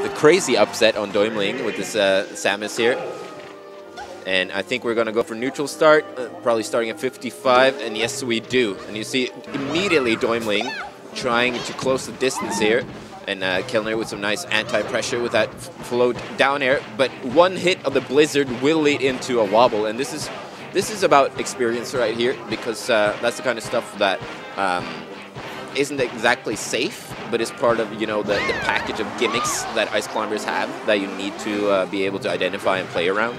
the crazy upset on Däumling with this Samus here. And I think we're going to go for neutral start, probably starting at 55, and yes, we do. And you see immediately Däumling trying to close the distance here, and Kellner with some nice anti-pressure with that float down air, but one hit of the Blizzard will lead into a wobble, and this is about experience right here, because that's the kind of stuff that isn't exactly safe, but is part of, you know, the package of gimmicks that ice climbers have that you need to be able to identify and play around.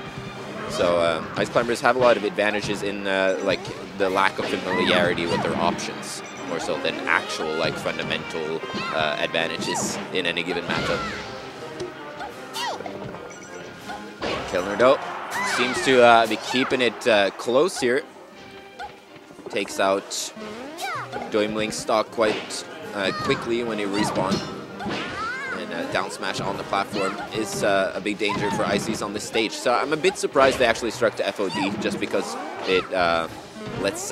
So ice climbers have a lot of advantages in like the lack of familiarity with their options, more so than actual like fundamental advantages in any given matchup. Kellner though seems to be keeping it close here. Takes out Däumling's stock quite quickly when he respawns. Down smash on the platform is a big danger for Ices on this stage. So I'm a bit surprised they actually struck to FOD, just because it lets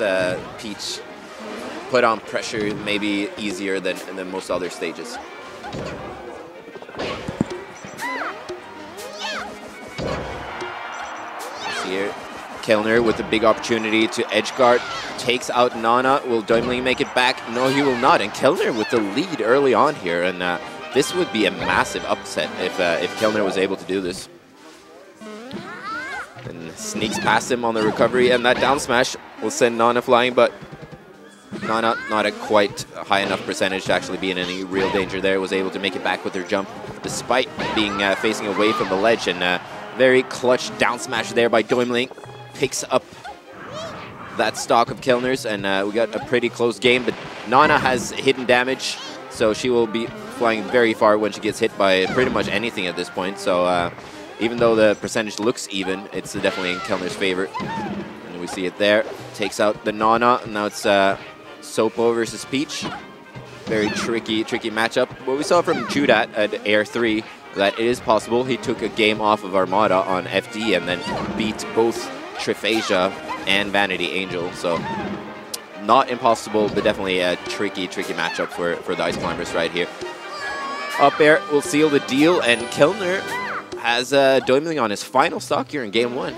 Peach put on pressure maybe easier than most other stages. Here, Kellner with a big opportunity to edge guard, takes out Nana. Will Däumling make it back? No, he will not. And Kellner with the lead early on here, and this would be a massive upset if Kellner was able to do this. And sneaks past him on the recovery, and that down smash will send Nana flying, but Nana not at quite a high enough percentage to actually be in any real danger there. Was able to make it back with her jump, despite being facing away from the ledge, and very clutch down smash there by Däumling. Picks up that stock of Kellner's, and we got a pretty close game, but Nana has hidden damage, so she will be flying very far when she gets hit by pretty much anything at this point. So even though the percentage looks even, it's definitely in Kellner's favor. And we see it there. Takes out the Nana, and now it's Sopo versus Peach. Very tricky matchup. What we saw from Judat at Air 3, that it is possible. He took a game off of Armada on FD and then beat both Triphasia and Vanity Angel. So not impossible, but definitely a tricky matchup for the Ice Climbers right here. Up air will seal the deal, and Kellner has Däumling on his final stock here in Game 1.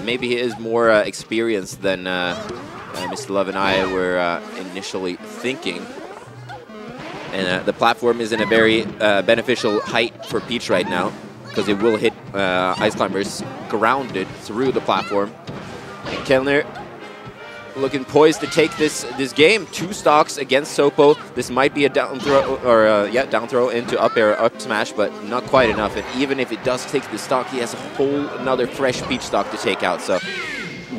Maybe he is more experienced than Mr. Love and I were initially thinking. And the platform is in a very beneficial height for Peach right now, because it will hit Ice Climbers grounded through the platform. And Kellner looking poised to take this game. 2 stocks against Sopo. This might be a down throw, or down throw into up air, up smash, but not quite enough. And even if it does take the stock, he has a whole another fresh Peach stock to take out. So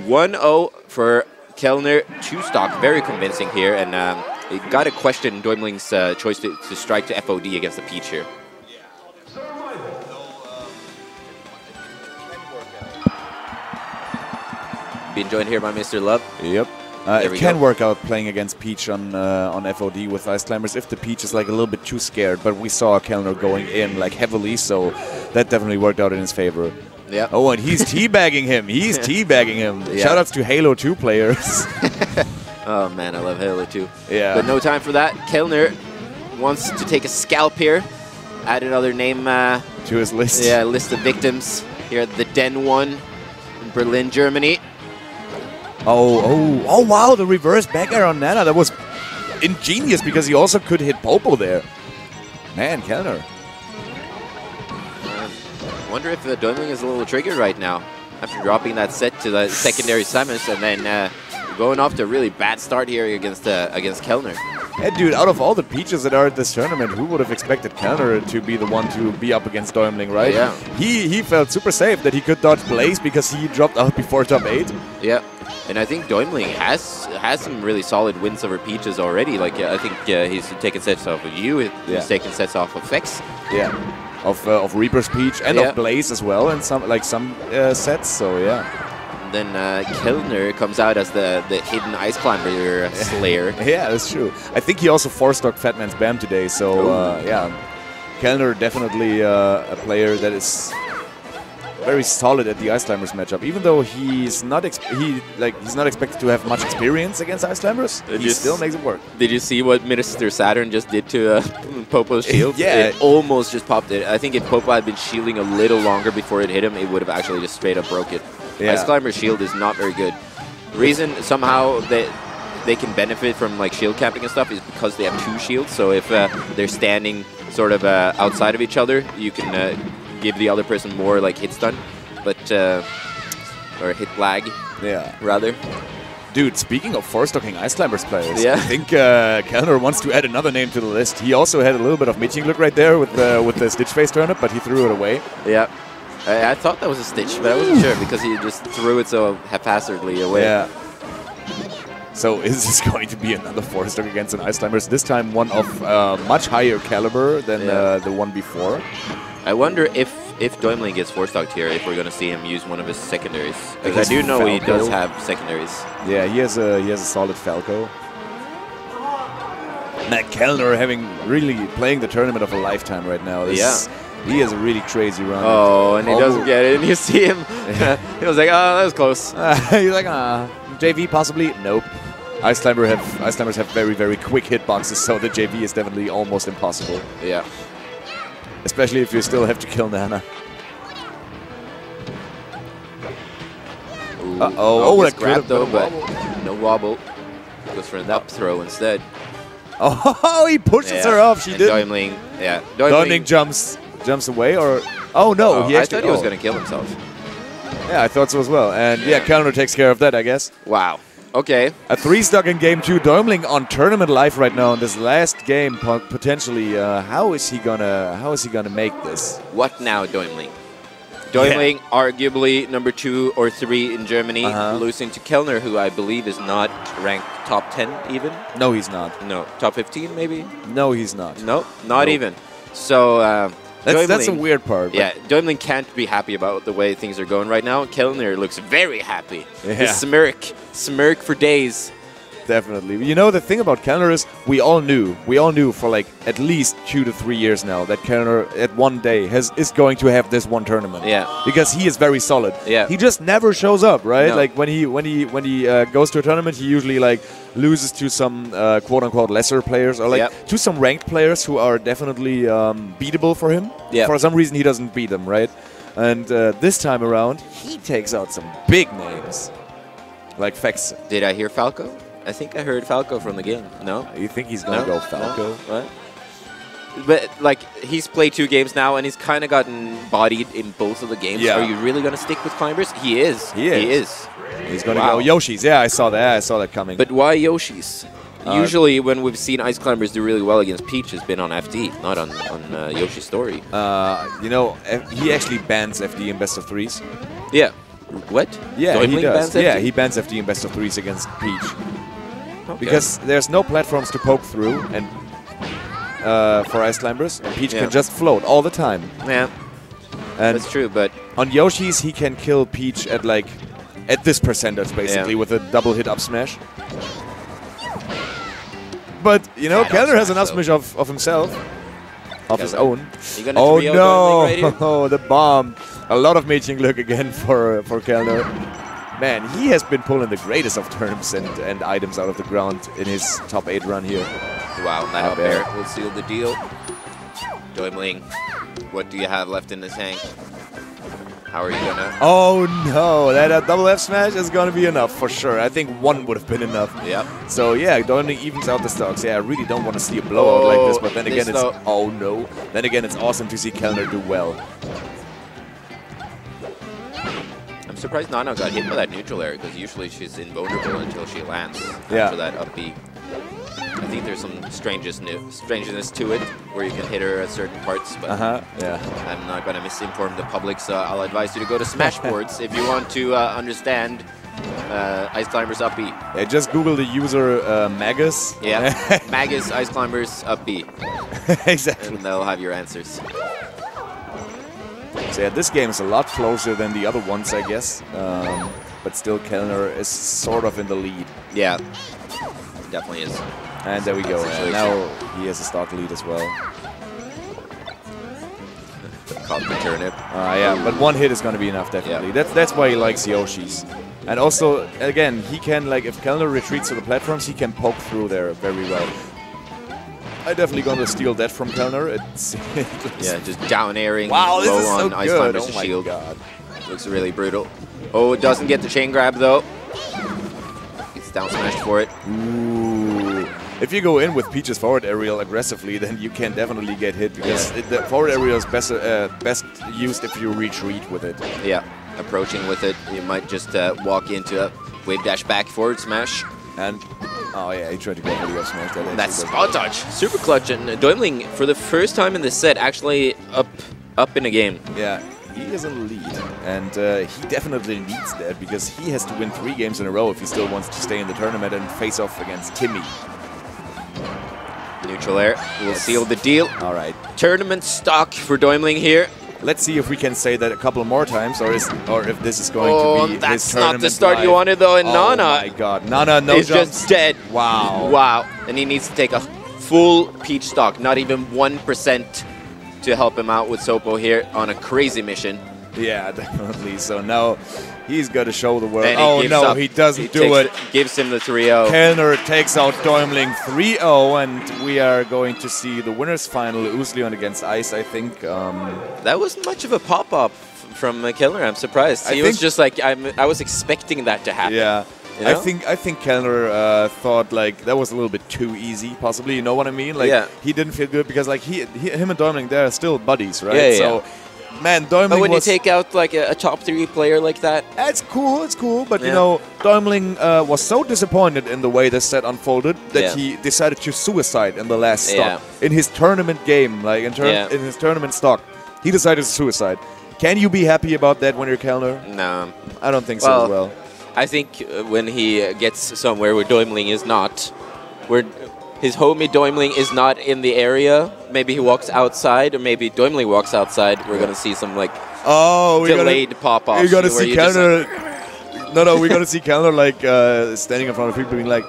1-0 for Kellner. 2 stock, very convincing here, and it got to question Däumling's choice to strike to FOD against the Peach here. Being joined here by Mr. Love. Yep. It can work out playing against Peach on FOD with Ice Climbers if the Peach is like a little bit too scared, but we saw Kellner going in like heavily, so that definitely worked out in his favor. Yeah. Oh, and he's teabagging him. He's teabagging him. Yeah. Shoutouts to Halo 2 players. Oh man, I love Halo 2. Yeah. But no time for that. Kellner wants to take a scalp here. Add another name to his list. Yeah, list of victims here at the Den 1 in Berlin, Germany. Oh, wow, the reverse back air on Nana. That was ingenious because he also could hit Popo there. Man, Kellner. I wonder if Däumling is a little triggered right now after dropping that set to the secondary Samus and then going off to a really bad start here against Kellner. Yeah, dude, out of all the Peaches that are at this tournament, who would have expected Kellner to be the one to be up against Däumling, right? Yeah. He felt super safe that he could dodge Blaze because he dropped out before top 8. Yeah. And I think Däumling has some really solid wins over Peaches already. Like I think he's taken sets off of you. He's taken sets off of Fex. Yeah, of Reaper's Peach and of Blaze as well, and some sets. So yeah. And then Kellner comes out as the hidden Ice Climber slayer. Yeah, that's true. I think he also 4-stocked Fatman's Bam today. So yeah, Kellner definitely a player that is very solid at the Ice Climbers matchup. Even though he's not he's not expected to have much experience against Ice Climbers, he still makes it work. Did you see what Mr. Saturn just did to Popo's shield? Yeah. It almost just popped it. I think if Popo had been shielding a little longer before it hit him, it would have actually just straight up broke it. Yeah. Ice Climber's shield is not very good. The reason somehow they can benefit from like shield camping and stuff is because they have 2 shields. So if they're standing sort of outside of each other, you can give the other person more like hit stun, but or hit lag. Yeah. Rather. Dude, speaking of four-stocking Ice Climbers players, yeah. I think Kellner wants to add another name to the list. He also had a little bit of meeting look right there with the Stitch face turnip, but he threw it away. Yeah. I thought that was a Stitch, but I wasn't sure because he just threw it so haphazardly away. Yeah. So is this going to be another 4-stock against an Ice Climbers? This time one of much higher caliber than the one before. I wonder if Däumling gets 4-stocked here, if we're going to see him use one of his secondaries. Because I do know Falco. He does have secondaries. Yeah, he has a solid Falco. Matt Kellner really playing the tournament of a lifetime right now. He has a really crazy run. Oh, and he doesn't get it. And you see him. He was like, oh, that was close. He's like, JV possibly? Nope. Ice Climbers have very, very quick hitboxes, so the JV is definitely almost impossible. Yeah. Especially if you still have to kill Nana. Oh, that grab though, but no wobble. Goes for an up throw instead. Oh, he pushes her off. She did. Däumling, Däumling jumps away, or no, he actually. I thought he was going to kill himself. Yeah, I thought so as well. And Kellner takes care of that, I guess. Wow. Okay. A 3-stock in game 2. Däumling on tournament life right now in this last game potentially. How is he gonna make this? What now, Däumling? Däumling, arguably number 2 or 3 in Germany, losing to Kellner, who I believe is not ranked top 10 even. No, he's not. No, top 15 maybe. No, he's not. No, not even. So. That's a weird part. Yeah, Däumling can't be happy about the way things are going right now. Kellner looks very happy. Yeah. His smirk for days. Definitely. You know, the thing about Kellner is we all knew for like at least 2 to 3 years now that Kellner at one day is going to have this one tournament. Yeah. Because he is very solid. Yeah. He just never shows up, right? No. Like when he goes to a tournament, he usually like loses to some quote unquote lesser players or like to some ranked players who are definitely beatable for him. Yeah. For some reason he doesn't beat them, right? And this time around, he takes out some big names. Like Fex. Did I hear Falco? I think I heard Falco from the game. No? You think he's going to go Falco? No? What? But, like, he's played 2 games now, and he's kind of gotten bodied in both of the games. Yeah. Are you really going to stick with climbers? He is. He is. He's going to go Yoshi's. Yeah, I saw that coming. But why Yoshi's? Usually, when we've seen Ice Climbers do really well against Peach, has been on FD, not on Yoshi's story. You know, he actually bans FD in best of 3s. Yeah. What? Yeah, Däumling he does. bans FD? Yeah, he bans FD in best of 3s against Peach. Okay. Because there's no platforms to poke through, and for Ice Climbers, and Peach can just float all the time. Yeah, and that's true. But on Yoshi's, he can kill Peach at this percentage basically with a double hit up smash. But you know, Kellner has an up smash of himself, of his own. Oh no! Right oh, the bomb! A lot of mating look again for Kellner. Man, he has been pulling the greatest of terms and items out of the ground in his top 8 run here. Wow, that up air will seal the deal. Däumling, what do you have left in the tank? How are you gonna? Oh no, that double F smash is gonna be enough for sure. I think 1 would have been enough. Yep. So yeah, Däumling evens out the stocks. Yeah, I really don't want to see a blowout like this, but then again, Then again, it's awesome to see Kellner do well. I'm surprised Nana got hit by that neutral air because usually she's invulnerable until she lands after that up B. I think there's some strangeness to it where you can hit her at certain parts, but I'm not going to misinform the public, so I'll advise you to go to Smashboards if you want to understand Ice Climbers up B. Yeah, just Google the user Magus. Yeah, Magus Ice Climbers up B. Exactly. And they'll have your answers. So yeah, this game is a lot closer than the other ones, I guess. But still, Kellner is sort of in the lead. Yeah, definitely is. And there we go. Now he has a stock lead as well. Caught the turnip. Yeah, but one hit is going to be enough, definitely. Yeah. That's why he likes Yoshis. And also, again, he can, like, if Kellner retreats to the platforms, he can poke through there very well. I definitely going to steal that from Kellner. It's yeah, just down airing. Wow, this is so on Ice Climber's good. Oh shield. my god. Looks really brutal. Oh, it doesn't get the chain grab though. It's down smashed for it. Ooh. If you go in with Peach's forward aerial aggressively, then you can definitely get hit because the forward aerial is best used if you retreat with it. Yeah, approaching with it, you might just walk into a wave dash back forward smash. And oh yeah, he tried to go for the up smash. That's spot dodge, super clutch, and Däumling for the first time in this set actually up in a game. Yeah, he is in the lead, and he definitely needs that because he has to win 3 games in a row if he still wants to stay in the tournament and face off against Timmy. Neutral air will seal the deal. All right. Tournament stock for Däumling here. Let's see if we can say that a couple more times, or if this is going to be that's his not the start live. you wanted though, and Nana. Oh my god, Nana no is jumps. just dead. Wow. Wow. And he needs to take a full Peach stock, not even 1% to help him out with Sopo here on a crazy mission. Yeah, definitely. So now he's got to show the world. And Oh no, he doesn't do it. Gives him the 3-0. Kellner takes out Däumling 3-0, and we are going to see the winners final, Usleon against Ice, I think. That wasn't much of a pop-up from Kellner. I'm surprised. He was just like, I was expecting that to happen. Yeah. You know? I think Kellner thought like that was a little bit too easy, possibly. You know what I mean? Like he didn't feel good because like him and Däumling, they're still buddies, right? Yeah, so, man, Däumling but when you take out like a top 3 player like that, it's cool. But you know, Däumling was so disappointed in the way the set unfolded that he decided to suicide in the last stock in his tournament game, like in his tournament stock. He decided to suicide. Can you be happy about that when you're Kellner? No, I don't think so as well. I think when he gets somewhere where Däumling is not, where his homie Däumling is not in the area, maybe he walks outside, or maybe Däumling walks outside, we're going to see some like delayed pop-offs. We're going to see Kellner. No, we're going to see Kellner like standing in front of people being like,